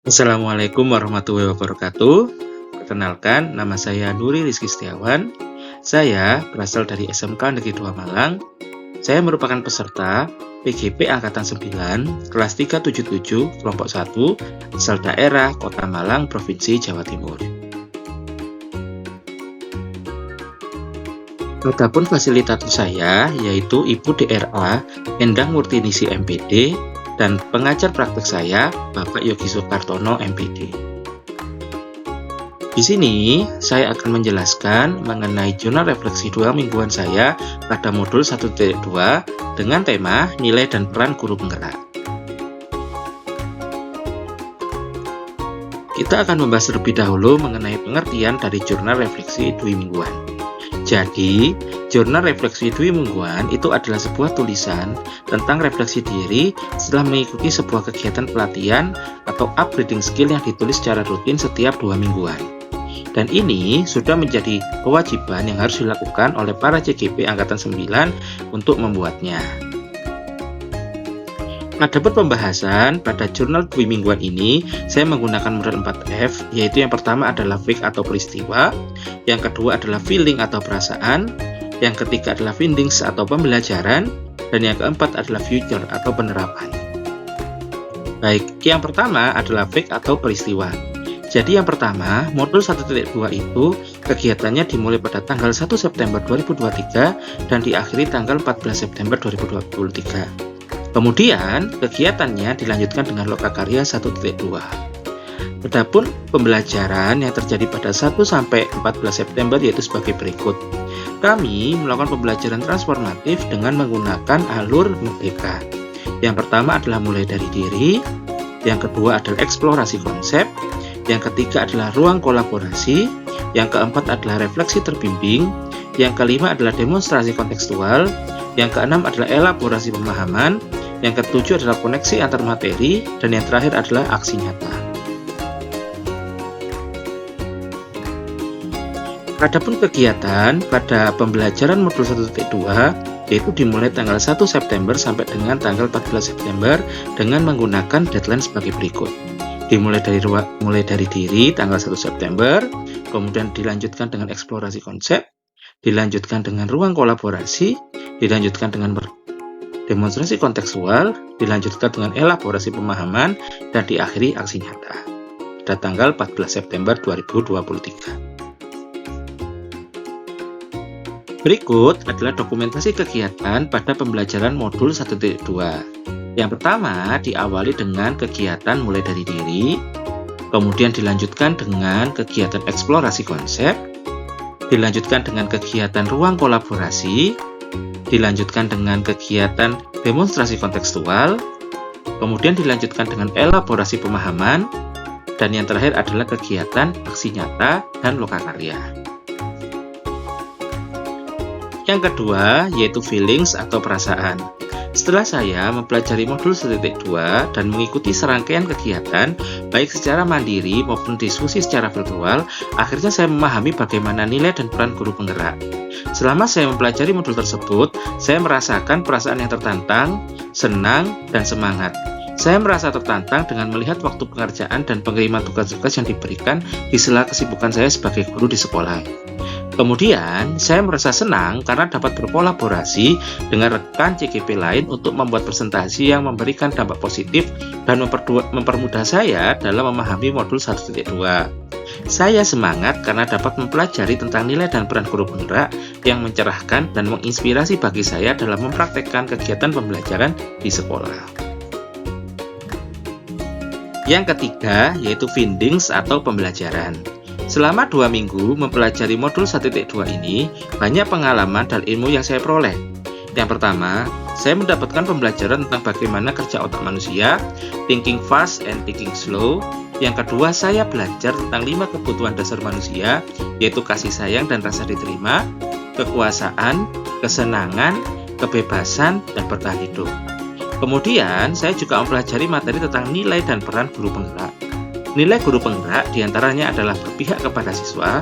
Assalamualaikum warahmatullahi wabarakatuh. Perkenalkan, nama saya Nuri Rizky Setiawan. Saya berasal dari SMK Negeri 2 Malang. Saya merupakan peserta PGP Angkatan 9, kelas 377, kelompok 1, asal daerah Kota Malang, Provinsi Jawa Timur. Adapun fasilitator saya yaitu Ibu DRA Endang Murtinisi MPD dan pengajar praktek saya Bapak Yogi Sukartono MPD. Di sini saya akan menjelaskan mengenai jurnal refleksi 2 mingguan saya pada modul 1.2 dengan tema nilai dan peran guru penggerak. Kita akan membahas terlebih dahulu mengenai pengertian dari jurnal refleksi 2 mingguan. Jadi, jurnal refleksi 2 mingguan itu adalah sebuah tulisan tentang refleksi diri setelah mengikuti sebuah kegiatan pelatihan atau upgrading skill yang ditulis secara rutin setiap 2 mingguan. Dan ini sudah menjadi kewajiban yang harus dilakukan oleh para CGP Angkatan 9 untuk membuatnya. Adapun pembahasan pada jurnal 2 mingguan ini, saya menggunakan model 4F, yaitu yang pertama adalah fact atau peristiwa, yang kedua adalah feeling atau perasaan, yang ketiga adalah findings atau pembelajaran, dan yang keempat adalah future atau penerapan. Baik, yang pertama adalah fact atau peristiwa. Jadi yang pertama, modul 1.2 itu kegiatannya dimulai pada tanggal 1 September 2023 dan diakhiri tanggal 14 September 2023. Kemudian, kegiatannya dilanjutkan dengan lokakarya 1.2. Adapun pembelajaran yang terjadi pada 1 sampai 14 September yaitu sebagai berikut. Kami melakukan pembelajaran transformatif dengan menggunakan alur merdeka. Yang pertama adalah mulai dari diri, yang kedua adalah eksplorasi konsep, yang ketiga adalah ruang kolaborasi, yang keempat adalah refleksi terbimbing, yang kelima adalah demonstrasi kontekstual, yang keenam adalah elaborasi pemahaman, yang ketujuh adalah koneksi antar materi, dan yang terakhir adalah aksi nyata. Adapun kegiatan pada pembelajaran modul 1.2 yaitu dimulai tanggal 1 September sampai dengan tanggal 14 September dengan menggunakan deadline sebagai berikut. Dimulai dari diri tanggal 1 September, kemudian dilanjutkan dengan eksplorasi konsep, dilanjutkan dengan ruang kolaborasi, dilanjutkan dengan demonstrasi kontekstual, dilanjutkan dengan elaborasi pemahaman, dan diakhiri aksi nyata pada tanggal 14 September 2023. Berikut adalah dokumentasi kegiatan pada pembelajaran modul 1.2. Yang pertama diawali dengan kegiatan mulai dari diri, kemudian dilanjutkan dengan kegiatan eksplorasi konsep, dilanjutkan dengan kegiatan ruang kolaborasi, dilanjutkan dengan kegiatan demonstrasi kontekstual, kemudian dilanjutkan dengan elaborasi pemahaman, dan yang terakhir adalah kegiatan aksi nyata dan lokakarya. Yang kedua yaitu feelings atau perasaan. Setelah saya mempelajari modul 1.2 dan mengikuti serangkaian kegiatan baik secara mandiri maupun diskusi secara virtual, akhirnya saya memahami bagaimana nilai dan peran guru penggerak. Selama saya mempelajari modul tersebut, saya merasakan perasaan yang tertantang, senang, dan semangat. Saya merasa tertantang dengan melihat waktu pengerjaan dan pengiriman tugas-tugas yang diberikan di sela kesibukan saya sebagai guru di sekolah. Kemudian, saya merasa senang karena dapat berkolaborasi dengan rekan CGP lain untuk membuat presentasi yang memberikan dampak positif dan mempermudah saya dalam memahami modul 1.2. Saya semangat karena dapat mempelajari tentang nilai dan peran guru penggerak yang mencerahkan dan menginspirasi bagi saya dalam mempraktekkan kegiatan pembelajaran di sekolah. Yang ketiga yaitu findings atau pembelajaran. Selama 2 minggu mempelajari modul 1.2 ini, banyak pengalaman dan ilmu yang saya peroleh. Yang pertama, saya mendapatkan pembelajaran tentang bagaimana kerja otak manusia, thinking fast and thinking slow. Yang kedua, saya belajar tentang 5 kebutuhan dasar manusia, yaitu kasih sayang dan rasa diterima, kekuasaan, kesenangan, kebebasan, dan bertahan hidup. Kemudian, saya juga mempelajari materi tentang nilai dan peran guru penggerak. Nilai guru penggerak diantaranya adalah berpihak kepada siswa,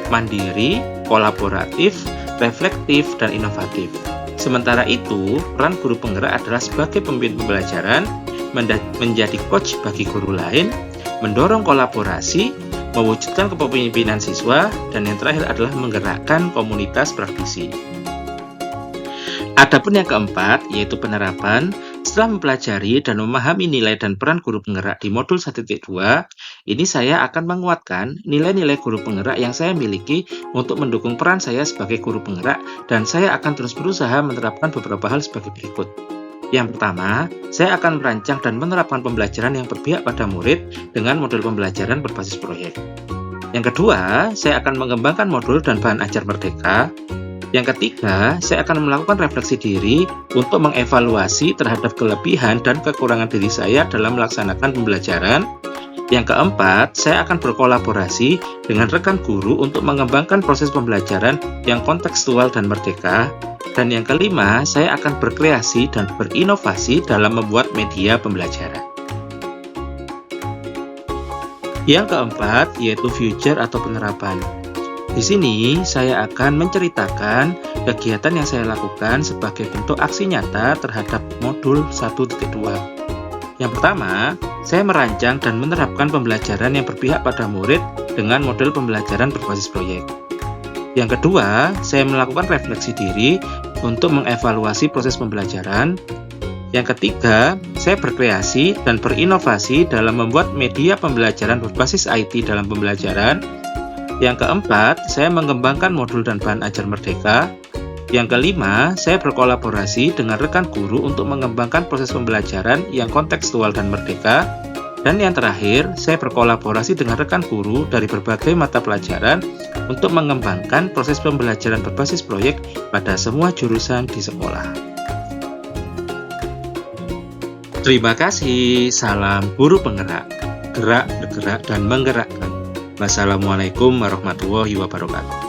mandiri, kolaboratif, reflektif, dan inovatif. Sementara itu, peran guru penggerak adalah sebagai pemimpin pembelajaran, menjadi coach bagi guru lain, mendorong kolaborasi, mewujudkan kepemimpinan siswa, dan yang terakhir adalah menggerakkan komunitas praktisi. Adapun yang keempat, yaitu penerapan. Setelah mempelajari dan memahami nilai dan peran guru penggerak di modul 1.2, ini saya akan menguatkan nilai-nilai guru penggerak yang saya miliki untuk mendukung peran saya sebagai guru penggerak, dan saya akan terus berusaha menerapkan beberapa hal sebagai berikut. Yang pertama, saya akan merancang dan menerapkan pembelajaran yang berpihak pada murid dengan model pembelajaran berbasis proyek. Yang kedua, saya akan mengembangkan modul dan bahan ajar merdeka. Yang ketiga, saya akan melakukan refleksi diri untuk mengevaluasi terhadap kelebihan dan kekurangan diri saya dalam melaksanakan pembelajaran. Yang keempat, saya akan berkolaborasi dengan rekan guru untuk mengembangkan proses pembelajaran yang kontekstual dan merdeka. Dan yang kelima, saya akan berkreasi dan berinovasi dalam membuat media pembelajaran. Yang keempat, yaitu future atau penerapan. Di sini, saya akan menceritakan kegiatan yang saya lakukan sebagai bentuk aksi nyata terhadap modul 1.2. Yang pertama, saya merancang dan menerapkan pembelajaran yang berpihak pada murid dengan model pembelajaran berbasis proyek. Yang kedua, saya melakukan refleksi diri untuk mengevaluasi proses pembelajaran. Yang ketiga, saya berkreasi dan berinovasi dalam membuat media pembelajaran berbasis IT dalam pembelajaran. Yang keempat, saya mengembangkan modul dan bahan ajar merdeka. Yang kelima, saya berkolaborasi dengan rekan guru untuk mengembangkan proses pembelajaran yang kontekstual dan merdeka. Dan yang terakhir, saya berkolaborasi dengan rekan guru dari berbagai mata pelajaran untuk mengembangkan proses pembelajaran berbasis proyek pada semua jurusan di sekolah. Terima kasih, salam guru penggerak, gerak, bergerak, dan menggerakkan. Wassalamualaikum warahmatullahi wabarakatuh.